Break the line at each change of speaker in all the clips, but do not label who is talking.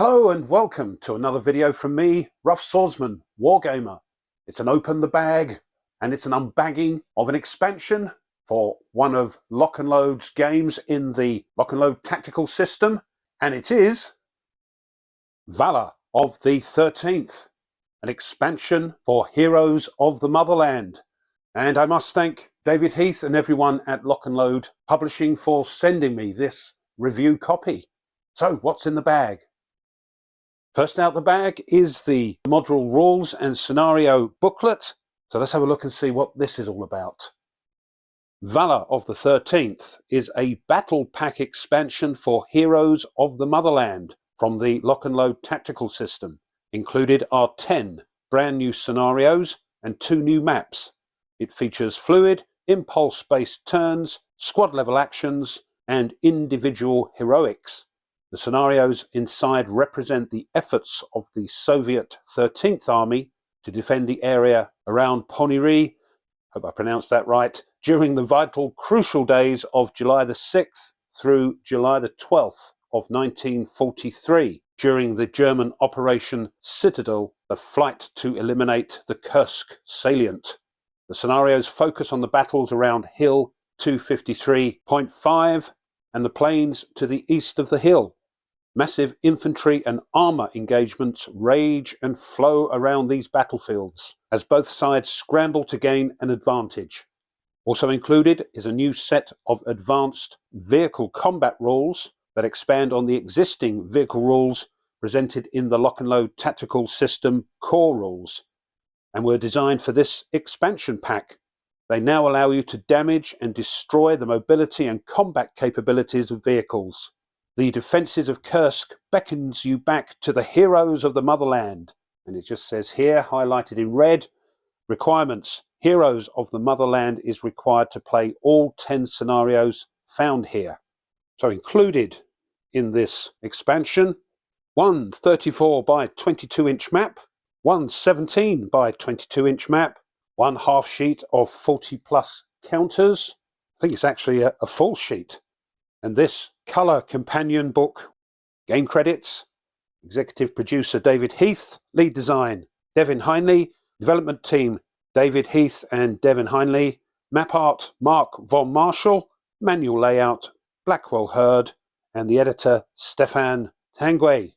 Hello and welcome to another video from me, Rough Swordsman, Wargamer. It's an open the bag and it's an unbagging of an expansion for one of Lock and Load's games in the Lock and Load tactical system, and it is Valor of the 13th, an expansion for Heroes of the Motherland. And I must thank David Heath and everyone at Lock and Load Publishing for sending me this review copy. So what's in the bag? First out the bag is the module rules and scenario booklet. So let's have a look and see what this is all about. Valor of the 13th is a battle pack expansion for Heroes of the Motherland from the Lock and Load tactical system. Included are 10 brand new scenarios and 2 new maps. It features fluid, impulse-based turns, squad level actions, and individual heroics. The scenarios inside represent the efforts of the Soviet 13th Army to defend the area around Ponary, hope I pronounced that right, during the vital, crucial days of July the 6th through July the 12th of 1943, during the German Operation Citadel, the flight to eliminate the Kursk salient. The scenarios focus on the battles around Hill 253.5 and the plains to the east of the hill. Massive infantry and armour engagements rage and flow around these battlefields as both sides scramble to gain an advantage. Also included is a new set of advanced vehicle combat rules that expand on the existing vehicle rules presented in the Lock and Load tactical system core rules, and were designed for this expansion pack. They now allow you to damage and destroy the mobility and combat capabilities of vehicles. The defences of Kursk beckons you back to the Heroes of the Motherland. And it just says here, highlighted in red, requirements. Heroes of the Motherland is required to play all 10 scenarios found here. So included in this expansion, one 34 by 22 inch map, one 17 by 22 inch map, one half sheet of 40 plus counters. I think it's actually a full sheet. And this colour companion book, game credits, executive producer David Heath, lead design Devin Heinley, development team David Heath and Devin Heinley, map art Mark von Marshall, manual layout Blackwell Hurd, and the editor Stefan Tanguay.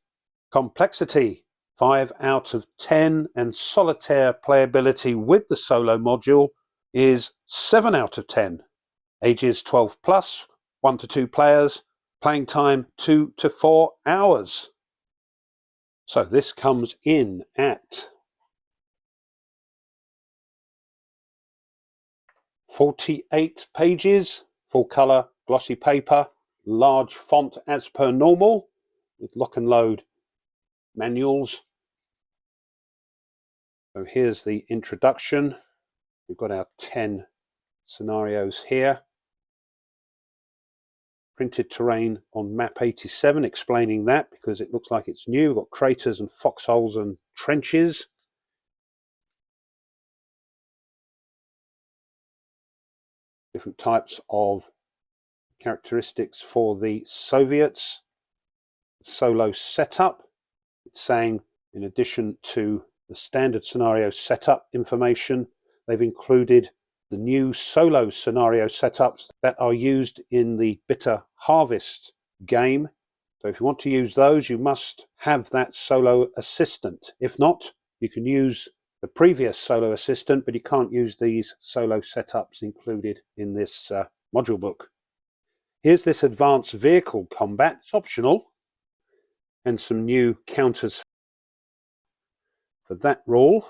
Complexity 5 out of 10, and solitaire playability with the solo module is 7 out of 10. Ages 12 plus. 1 to 2 players, playing time 2 to 4 hours. So this comes in at 48 pages, full colour, glossy paper, large font as per normal, with Lock and Load manuals. So here's the introduction. We've got our 10 scenarios here. Printed terrain on map 87, explaining that because it looks like it's new. We've got craters and foxholes and trenches. Different types of characteristics for the Soviets. Solo setup. It's saying in addition to the standard scenario setup information, they've included the new solo scenario setups that are used in the Bitter Harvest game. So if you want to use those, you must have that solo assistant. If not, you can use the previous solo assistant, but you can't use these solo setups included in this module book. Here's this advanced vehicle combat. It's optional, and some new counters for that rule.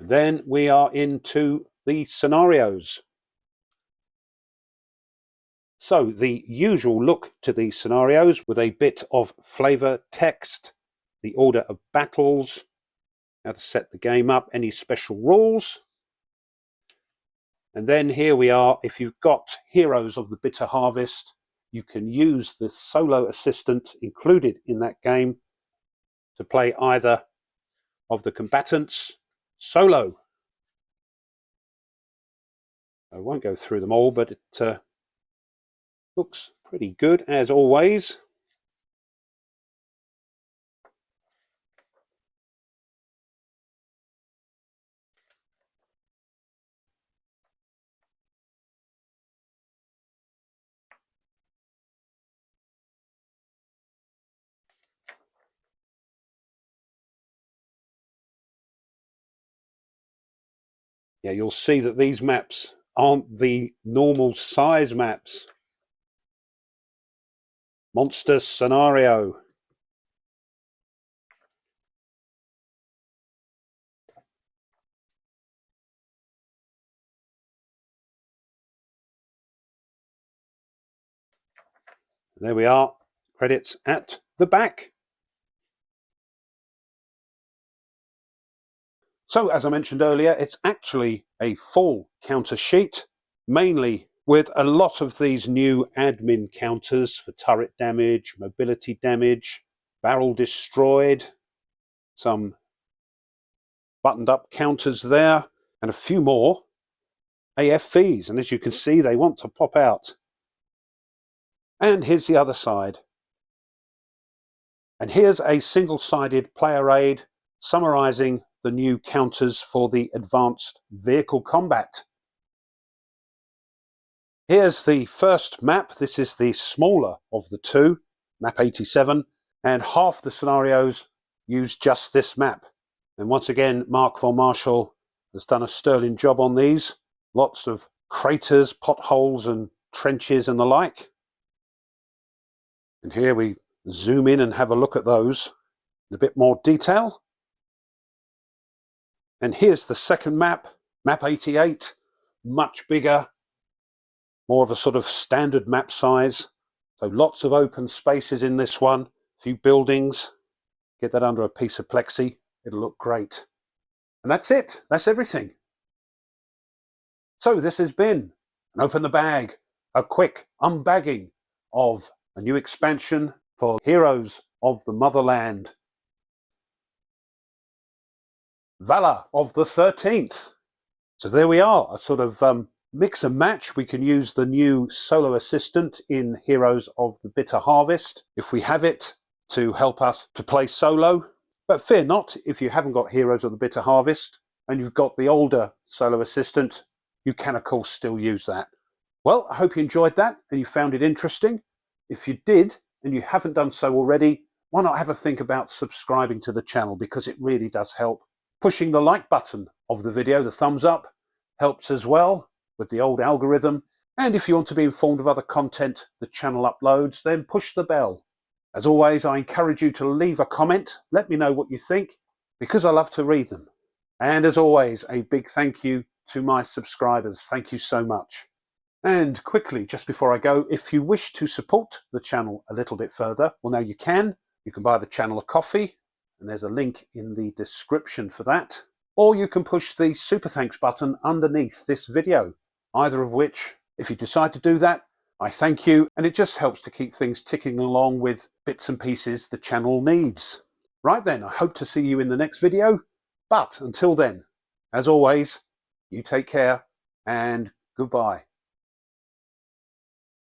Then we are into the scenarios. So the usual look to these scenarios with a bit of flavour text, the order of battles, how to set the game up, any special rules. And then here we are, if you've got Heroes of the Bitter Harvest, you can use the solo assistant included in that game to play either of the combatants solo. I won't go through them all, but it looks pretty good as always. Yeah, you'll see that these maps aren't the normal size maps. Monster scenario. There we are. Credits at the back. So, as I mentioned earlier, it's actually a full counter sheet, mainly with a lot of these new admin counters for turret damage, mobility damage, barrel destroyed, some buttoned up counters there, and a few more AFVs. And as you can see, they want to pop out. And here's the other side. And here's a single-sided player aid summarizing the new counters for the advanced vehicle combat. Here's the first map. This is the smaller of the two, map 87, and half the scenarios use just this map. And once again, Mark von Marshall has done a sterling job on these. Lots of craters, potholes and trenches and the like. And here we zoom in and have a look at those in a bit more detail. And here's the second map, map 88, much bigger, more of a sort of standard map size. So lots of open spaces in this one, a few buildings. Get that under a piece of plexi, it'll look great. And that's it, that's everything. So this has been an Open the Bag, a quick unbagging of a new expansion for Heroes of the Motherland. Valor of the 13th. So there we are, a sort of mix and match. We can use the new solo assistant in Heroes of the Bitter Harvest if we have it to help us to play solo. But fear not, if you haven't got Heroes of the Bitter Harvest and you've got the older solo assistant, you can of course still use that. Well, I hope you enjoyed that and you found it interesting. If you did and you haven't done so already, why not have a think about subscribing to the channel, because it really does help. Pushing the like button of the video, the thumbs up, helps as well with the old algorithm. And if you want to be informed of other content the channel uploads, then push the bell. As always, I encourage you to leave a comment. Let me know what you think, because I love to read them. And as always, a big thank you to my subscribers. Thank you so much. And quickly, just before I go, if you wish to support the channel a little bit further, well, now you can. You can buy the channel a coffee, and there's a link in the description for that. Or you can push the super thanks button underneath this video, either of which, if you decide to do that, I thank you, and it just helps to keep things ticking along with bits and pieces the channel needs. Right then, I hope to see you in the next video, but until then, as always, you take care and goodbye.